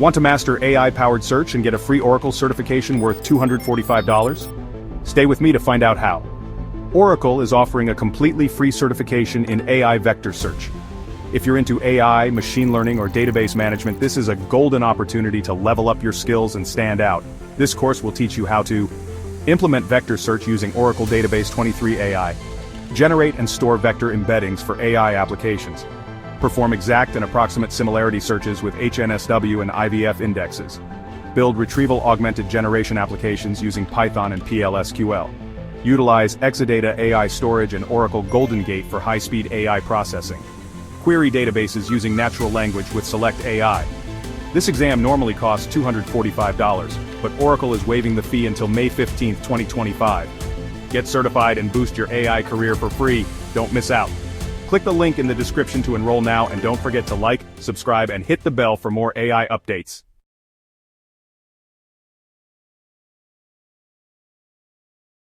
Want to master AI-powered search and get a free Oracle certification worth $245? Stay with me to find out how. Oracle is offering a completely free certification in AI vector search. If you're into AI, machine learning, or database management, this is a golden opportunity to level up your skills and stand out. This course will teach you how to implement vector search using Oracle Database 23 AI, generate and store vector embeddings for AI applications, perform exact and approximate similarity searches with HNSW and IVF indexes, build retrieval-augmented generation applications using Python and PL/SQL, utilize Exadata AI storage and Oracle Golden Gate for high-speed AI processing, query databases using natural language with Select AI. This exam normally costs $245, but Oracle is waiving the fee until May 15, 2025. Get certified and boost your AI career for free. Don't miss out. Click the link in the description to enroll now, and don't forget to like, subscribe, and hit the bell for more AI updates.